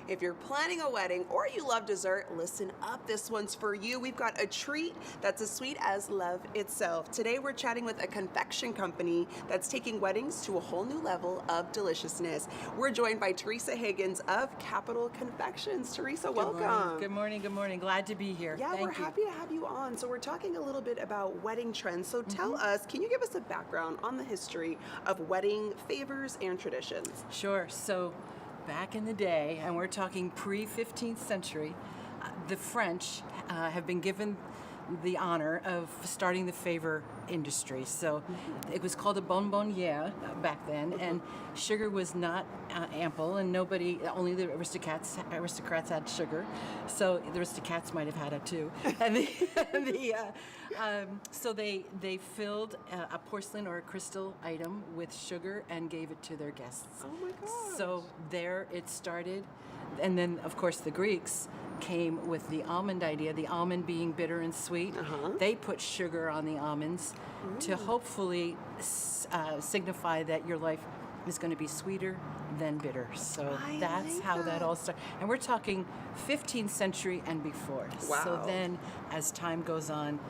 If you're planning a wedding or you love dessert, listen up. This one's for you. We've got a treat that's as sweet as love itself. Today we're chatting with a confection company that's taking weddings to a whole new level of deliciousness. We're joined by Teresa Higgins of Capital Confections. Teresa, welcome. Good morning. Good morning. Glad to be here. Yeah, Thank we're you. happy to have you on. So we're talking a little bit about wedding trends. So tell us, can you give us a background on the history of wedding favors and traditions? Sure. So back in the day, and we're talking pre-15th century, the French have been given the honor of starting the favor industry. So it was called a bonbonniere back then, and sugar was not ample, and only the aristocrats had sugar. So the aristocrats might have had it too. And so they filled a porcelain or a crystal item with sugar and gave it to their guests. Oh my gosh. So there it started, and then of course the Greeks came with the almond idea, the almond being bitter and sweet. They put sugar on the almonds to hopefully signify that your life is going to be sweeter than bitter. So that's how that all started. And we're talking 15th century and before. Wow. So then as time goes on,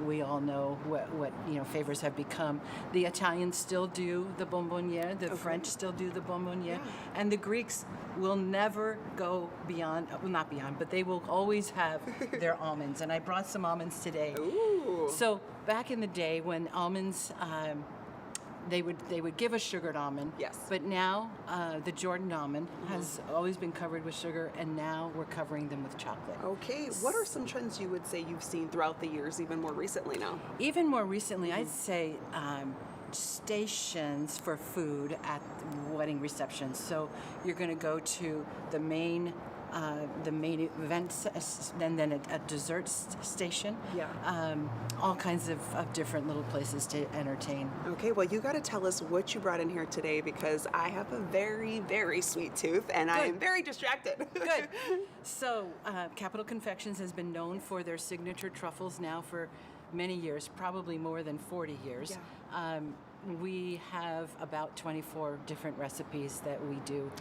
we all know what favors have become. The Italians still do the bonbonniere, the French still do the bonbonniere, and the Greeks will never go beyond, well, not beyond, but they will always have their almonds. And I brought some almonds today. Ooh. So back in the day when almonds, they would give a sugared almond. Yes. But now the Jordan almond has always been covered with sugar, and now we're covering them with chocolate. Okay. What are some trends you would say you've seen throughout the years, even more recently now? Even more recently, I'd say stations for food at wedding receptions. So you're going to go to the main event, and then a dessert station. Yeah. All kinds of different little places to entertain. Okay, well, you got to tell us what you brought in here today, because I have a very, very sweet tooth and I am very distracted. Good. So Capital Confections has been known for their signature truffles now for many years, probably more than 40 years. Yeah. We have about 24 different recipes that we do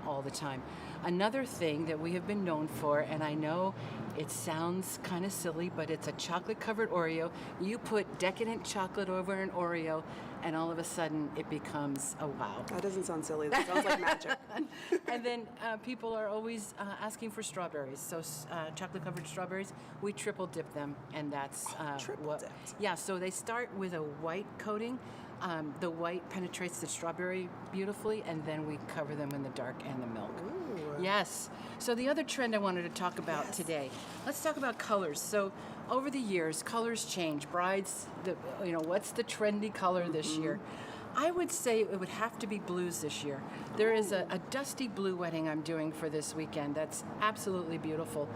all the time. Another thing that we have been known for, and I know it sounds kind of silly, but it's a chocolate-covered Oreo. You put decadent chocolate over an Oreo, and all of a sudden it becomes a wow. That doesn't sound silly. That sounds like magic. And then people are always asking for strawberries. So chocolate-covered strawberries, we triple dip them, and that's triple dipped. Yeah, so they start with a white coating. The white penetrates the strawberry beautifully, and then we cover them in the dark and the milk. Ooh. Yes. So the other trend I wanted to talk about today, let's talk about colors. So over the years, colors change. Brides, what's the trendy color this year? I would say it would have to be blues this year. There is a dusty blue wedding I'm doing for this weekend that's absolutely beautiful.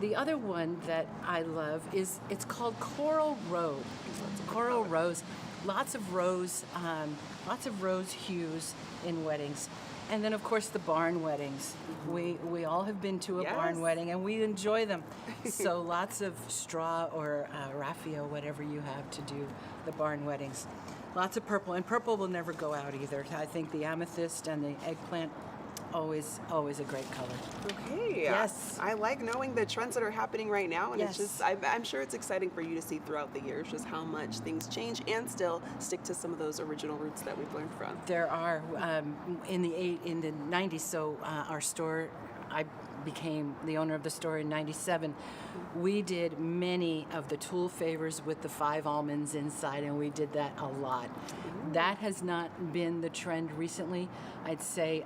The other one that I love it's called Coral Rose. Coral Rose. Lots of rose hues in weddings. And then, of course, the barn weddings. We all have been to a barn wedding, and we enjoy them. So lots of straw or raffia, whatever you have to do the barn weddings. Lots of purple, and purple will never go out either. I think the amethyst and the eggplant, always a great color. Okay. Yes. I like knowing the trends that are happening right now, and it's just, I'm sure it's exciting for you to see throughout the years just how much things change and still stick to some of those original roots that we've learned from. There are in the 90s. So our store, I became the owner of the store in 97. We did many of the Tool favors with the 5 almonds inside, and we did that a lot. That has not been the trend recently. I'd say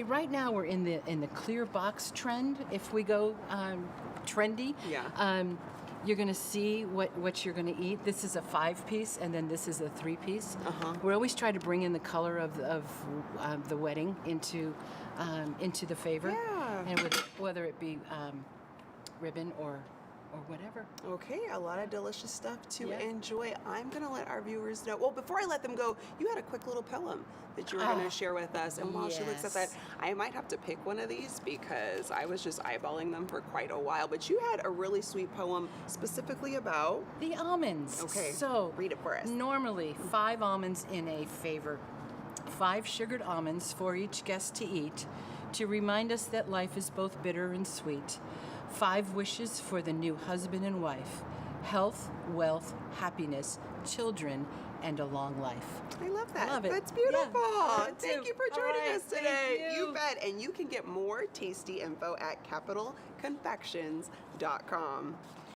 right now we're in the clear box trend. If we go trendy, you're going to see what you're going to eat. This is a 5-piece, and then this is a 3-piece. We always try to bring in the color of the wedding into the favor, and whether it be ribbon or whatever. Okay, a lot of delicious stuff to enjoy. I'm going to let our viewers know. Well, before I let them go, you had a quick little poem that you were going to share with us. And while she looks at that, I might have to pick one of these because I was just eyeballing them for quite a while. But you had a really sweet poem specifically about the almonds. Okay, so read it for us. Normally, 5 almonds in a favor 5 sugared almonds for each guest to eat, to remind us that life is both bitter and sweet. 5 wishes for the new husband and wife: health, wealth, happiness, children, and a long life. I love that. Love it. That's beautiful. Yeah, me Thank too. you for All joining right, us today. thank you. Bet. And you can get more tasty info at capitalconfections.com.